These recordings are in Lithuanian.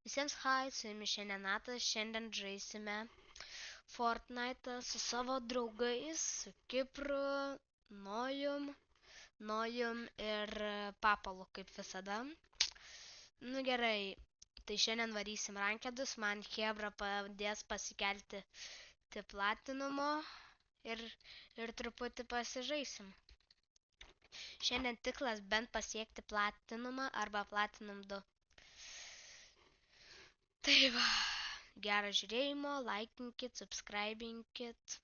Visiems hi, su jumis šiandien Natas, šiandien žaisime Fortnite su savo draugais, su Kipru, Nojum ir Papalu, kaip visada. Nu gerai, tai šiandien varysim rankedus, man Hebra padės pasikelti platinumo ir truputį pasižaisim. Šiandien tiklas bent pasiekti platinumą arba platinum 2. Tai va, gerą žiūrėjimo, laikinkit, subscribinkit.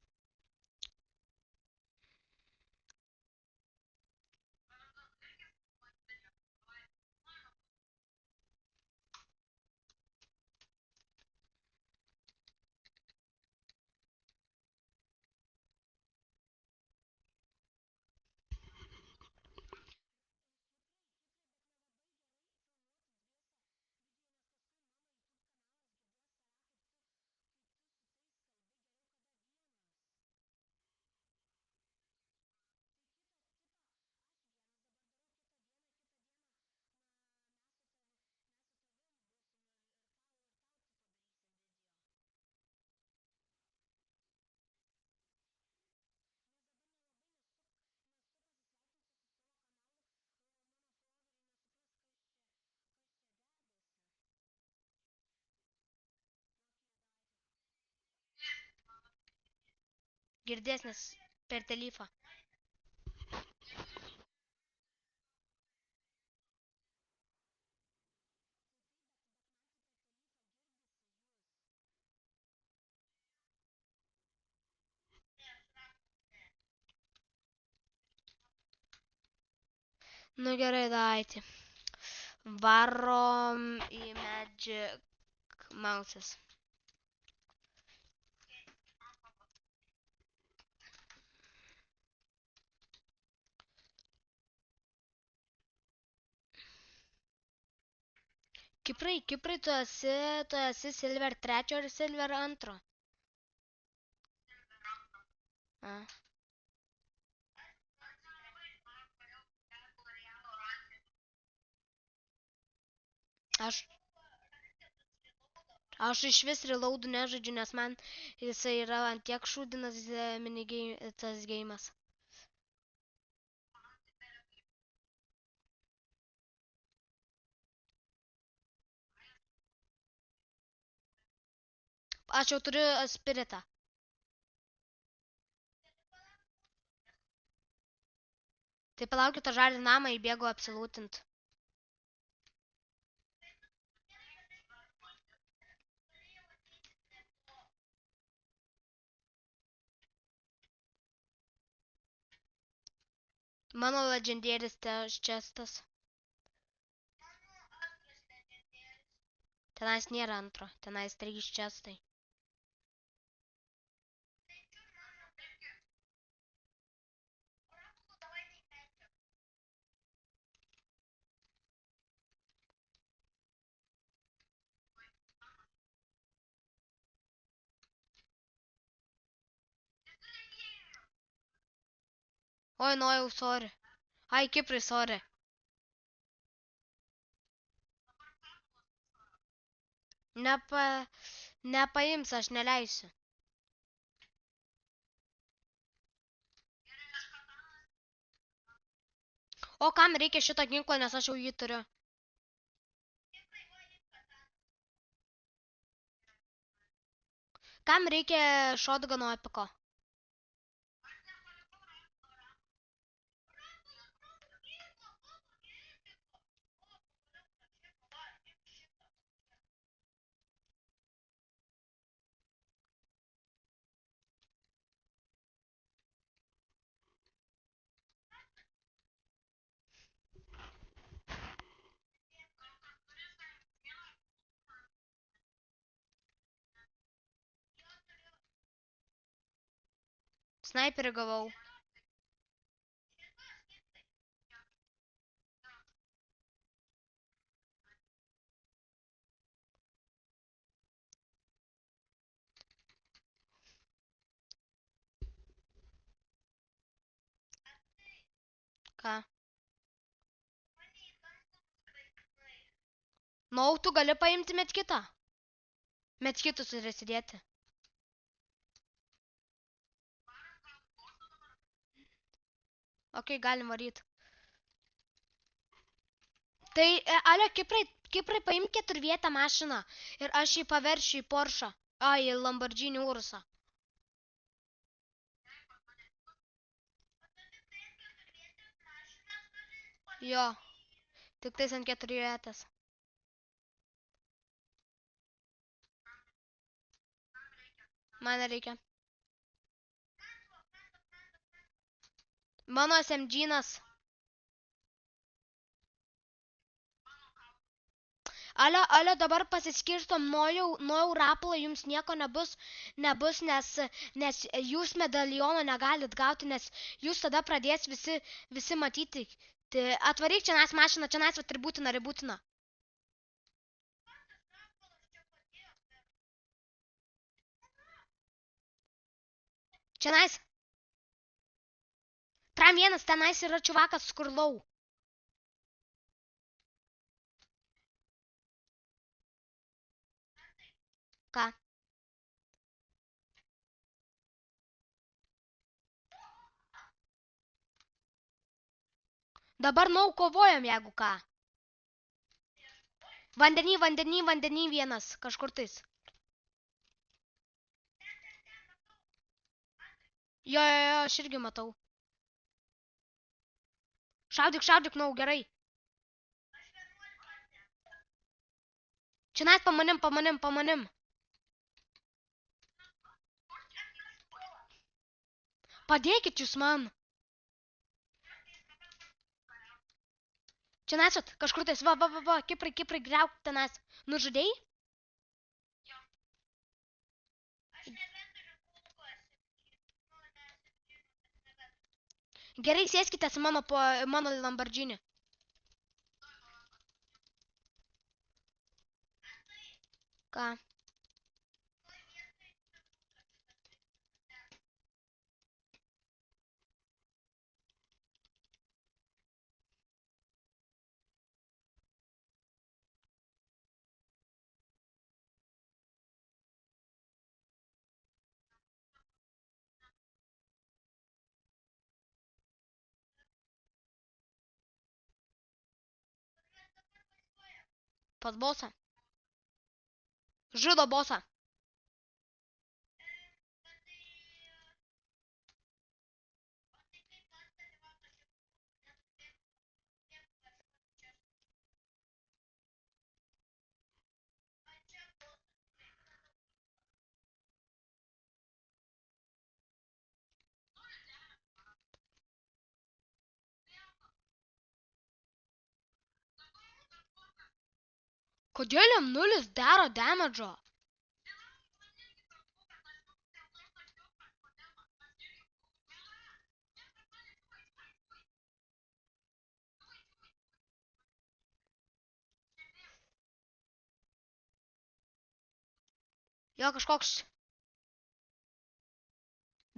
Girdės, nes per telefą. Nu gerai, daiti. Varom į Magic Mouses. Kiprai, tu esi Silver 3 ar Silver 2? A. Aš iš vis reloadų nežaidžiu, nes man jisai yra ant tiek šūdinas tas geimas. Aš jau turiu spiritą. Tai palaukit, tą žalį namą įbėgu apsilūtint. Mano legendėris čestas. Tenais nėra antro, tenais 3 čestai. Oi, Nojau, sorry. Ai, Kiprai, sorry. Nepaims, aš neleisiu. O kam reikia šito ginklo, nes aš jau jį turiu. Kam reikia shotguno epiko? Sniperį gavau. Ką? Nu, tu gali paimti medkitą. Medkitus ir įsidėti. Ok, galim varyt. Tai, alio, Kiprai paimk 4-vietę mašiną ir aš jį paveršiu į Porsche. Į Lamborghini Urusą. Jo, tik tais ant 4-vietės. Man reikia. Mano SMG-nas. Alio, dabar pasiskirstom, nuo rapalo jums nieko nebus, nes jūs medaliono negalit gauti, nes jūs tada pradės visi matyti. Tai atvaryk čia nas mašiną, čia nas ribūtina. Čia nas. Tram 1, tenais yra čiuvakas skurlau. Ką? Dabar kovojam, jeigu ką. Vandenį vienas, kažkur tais. Jo, aš irgi matau. Šaudyk, gerai. Čia nais pamanim. Padėkit jūs man. Čia nesat, kažkur tais, va, Kiprai, griauk tenais. Nužudėjai? Gerai, sėskite su mano Lamborghini. Ką? Pas bosą. Žudo bosą. Kodėl jam 0 daro damage'o? Jo, kažkoks.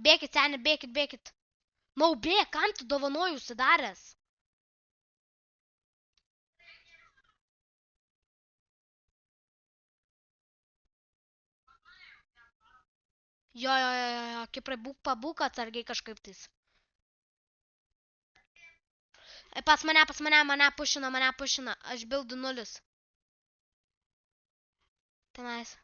Bėkit, seni, bėkit. Bėk, kam tu dovanoju užsidaręs? Jo, Kiprai, pabūk atsargiai kažkaip tais. Pas mane pušina, aš bildu 0. Tenais.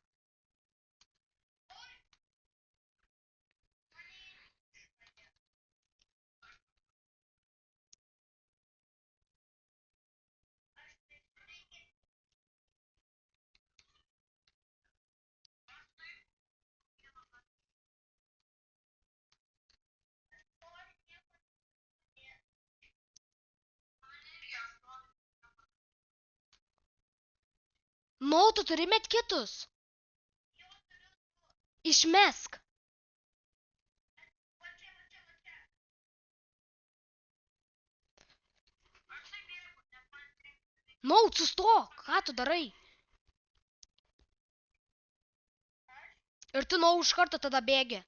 Tu turi medkitus. Išmesk. Sustok, ką tu darai? Ir tu iš karto tada bėgi.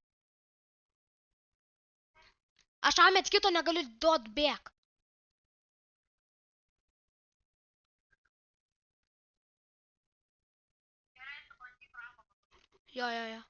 Aš medkito negaliu duot, bėg. Jo, jo, jo.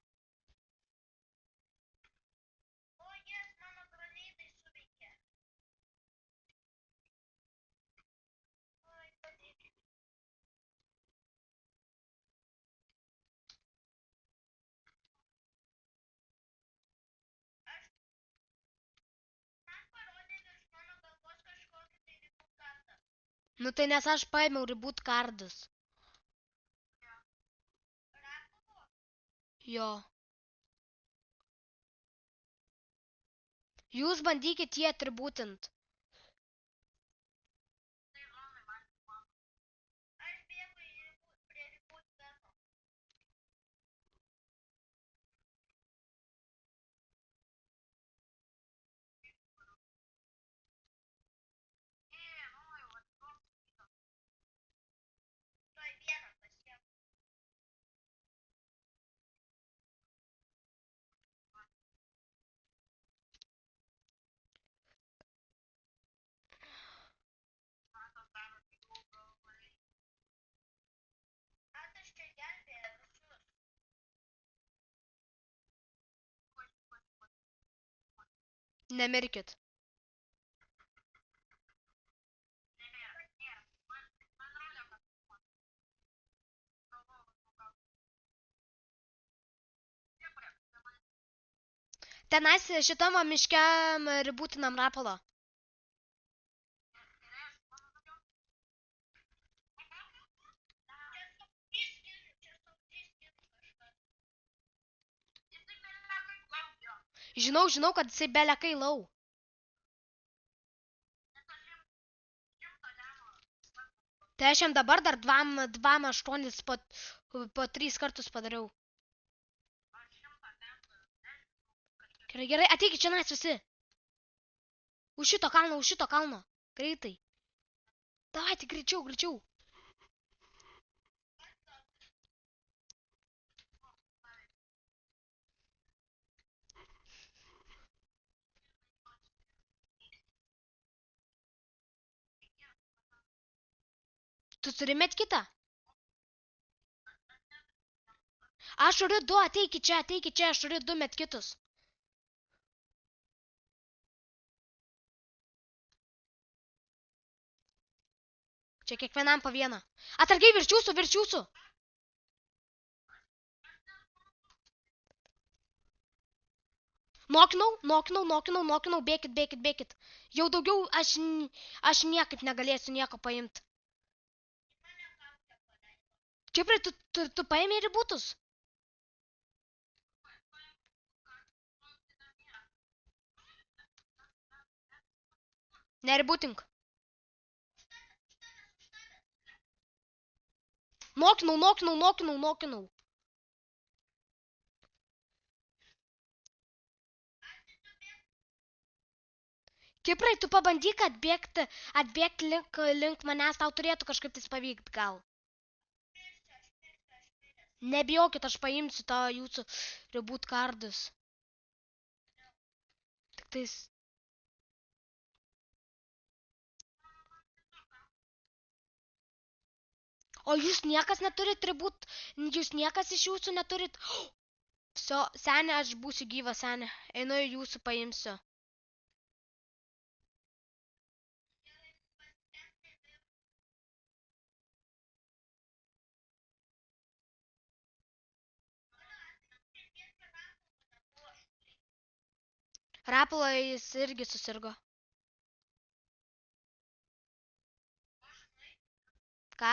Nu tai nes aš paėmiau reboot kardus. Jo. Jūs bandykit jį atribūtint. Nemirkit. Tenais šitam va miške ribūtinam rapalo. Žinau, kad jisai belekai lau. Tai aš jam dabar dar 2-8 po 3 kartus padariau. Gerai, ateikit čia nais visi. Už šito kalno. Greitai. Davai, tik greičiau. Tu turi met kitą? Aš turiu 2, ateikit čia, aš turiu 2 met kitus. Čia kiekvienam po vieną. Atsargiai virš jūsų. Nokinau, bėkit. Jau daugiau aš niekaip negalėsiu nieko paimti. Čiprai, tu paėmė ribūtus? Neribūtink. Nokinau. Kiprai, tu pabandyk atbėgti link manęs, tau turėtų kažkaip tais pavykti gal. Nebijokit, aš paimsiu tą jūsų reboot kardus. Tik tais... O jūs niekas neturit reboot, jūs niekas iš jūsų neturit... Viso, senė, aš būsiu gyva, senė. Einu į jūsų paimsiu. Rapalo jis irgi susirgo. Ką?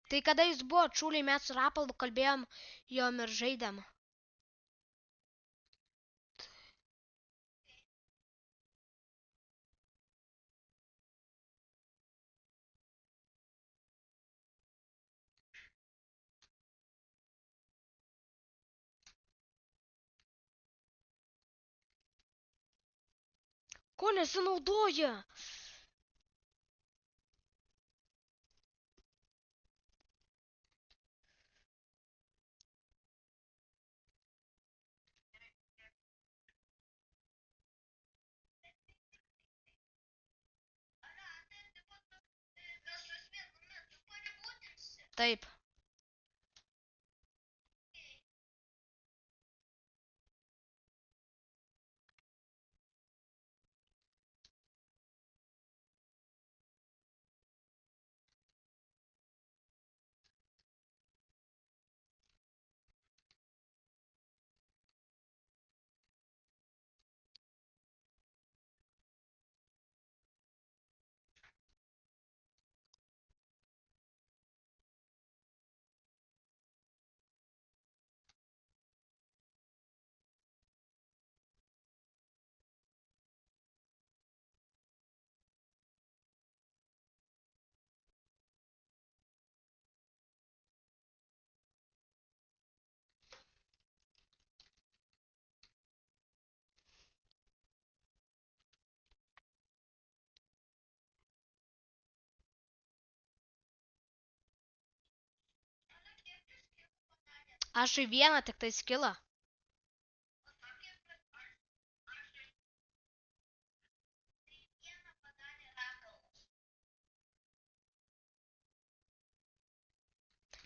Tai kada jis buvo čūliai, mes su Rapalu kalbėjom, jom ir žaidėm. Ko nesinaudoja? Taip. Aš į vieną tik tai skilą.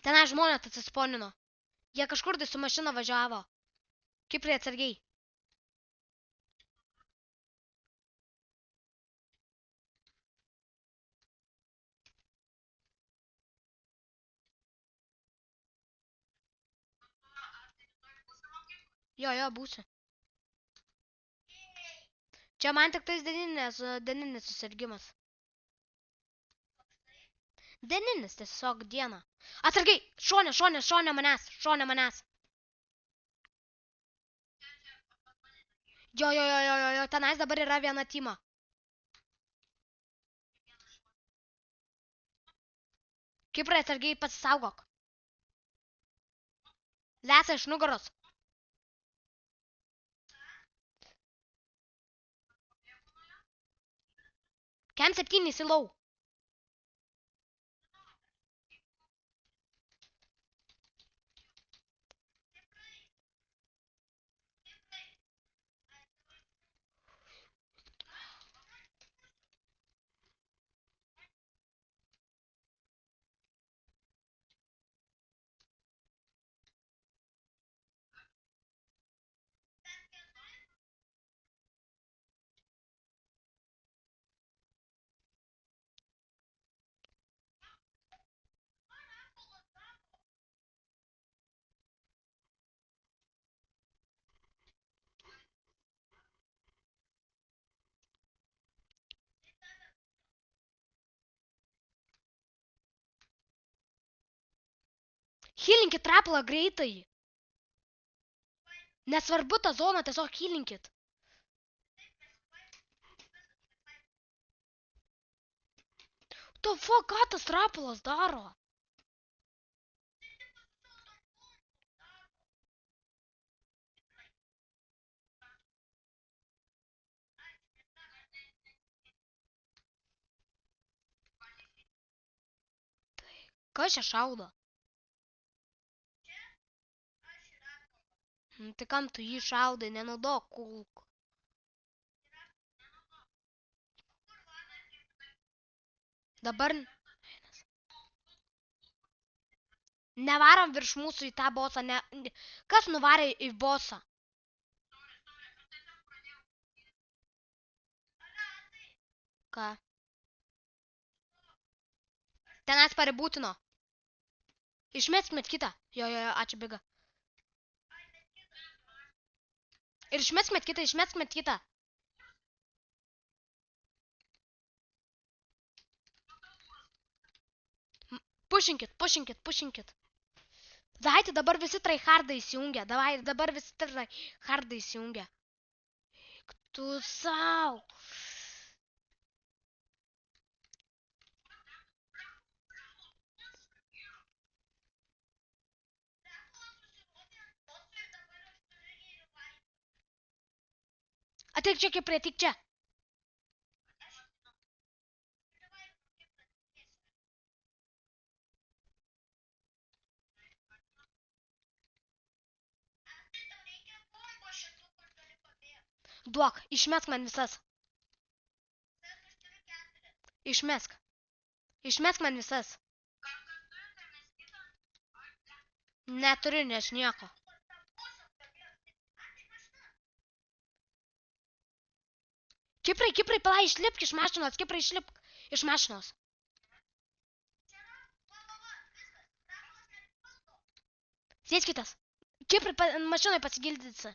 Tenai žmonės atsisponino. Jie kažkur tai su mašina važiavo. Kiprai atsargiai. Jo, būsiu. Čia man tik tais dieninis susirgimas. Dieninis tiesiog diena. Atsargiai, šone manęs. Jo, tenais dabar yra viena tima. Kiprai atsargiai pasisaugok. Lesa iš nugaros. Kem 7 silau. Healinkit rapalą greitai. Nesvarbu tą zoną, tiesiog healinkit. To fuck, ką tas rapalas daro? Kas čia šaudo? Tai kam tu jį šaudai, nenaudok kulkų. Dabar... Nevarom virš mūsų į tą bosą, Kas nuvarė į bosą? Ką? Tenais paribūtino. Išmeskimėt kitą. Jo, ačiū bėga. Ir išmeskimėt kitą. Pušinkit. Daite, dabar visi tryhardai įsijungia. Dabar visi tryhardai įsijungia. Tu sau. Ateik čia, Kiprai, ateik čia. Duok, išmesk man visas. Išmesk man visas. Neturiu, nes nieko. Kiprai, palai, išlipk iš mašinos, išlipk iš mašinos. Sėskitės. Kiprai, mašinai pasigildysi.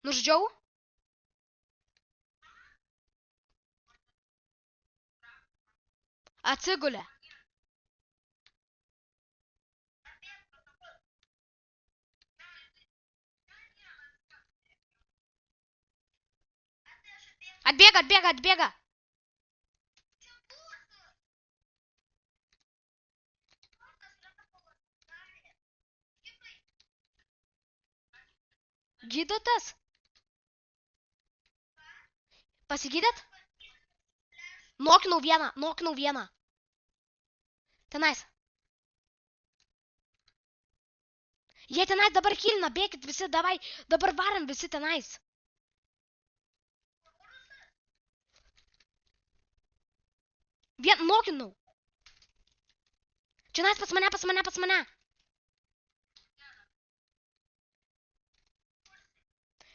Nuždžiau? Atsigulė. Atbėga. Gydotės? Pasigydėt? Nokinau vieną. Tenais. Jie tenais dabar kilina, bėkit visi, davai, dabar varam visi tenais. Nokinau. Čionais pas mane.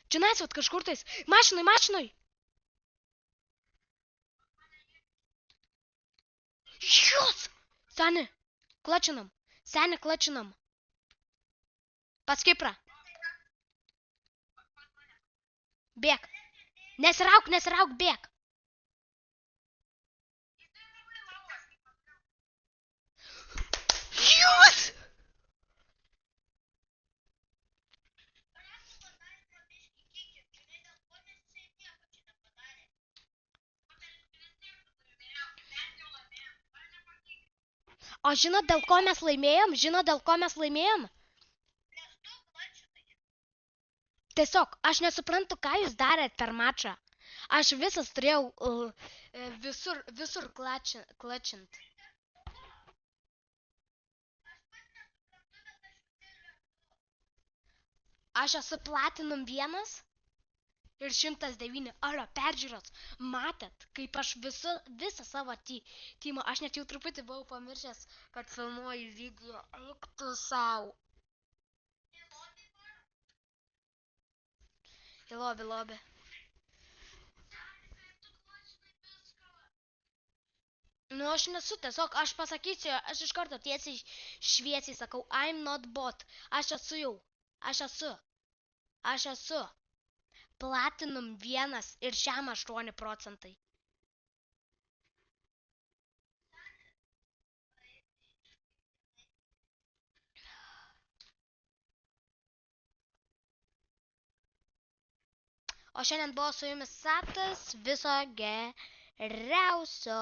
Čionais vat kažkur tais. Mašinoj. Jūs! Seni, klačinam. Pas Kiprą. Bėk. Nesirauk, bėk. Jūs! O žinot, dėl ko mes laimėjom? Tiesiog, aš nesuprantu, ką jūs darėt per mačą. Aš visas turėjau visur klačint. Aš esu Platinum 1 ir 109 aro peržiūros. Matėt, kaip aš visą savo tymą, aš net jau truputį buvau pamiršęs, kad filmuoju video. Eik tu sau. Į lobį. Nu, aš nesu, tiesiog aš pasakysiu, aš iš karto tiesiai šviesiai sakau, I'm not bot. Aš esu. Platinum 1 ir šiam 8%. O šiandien buvo su jumis Satas, viso geriausio.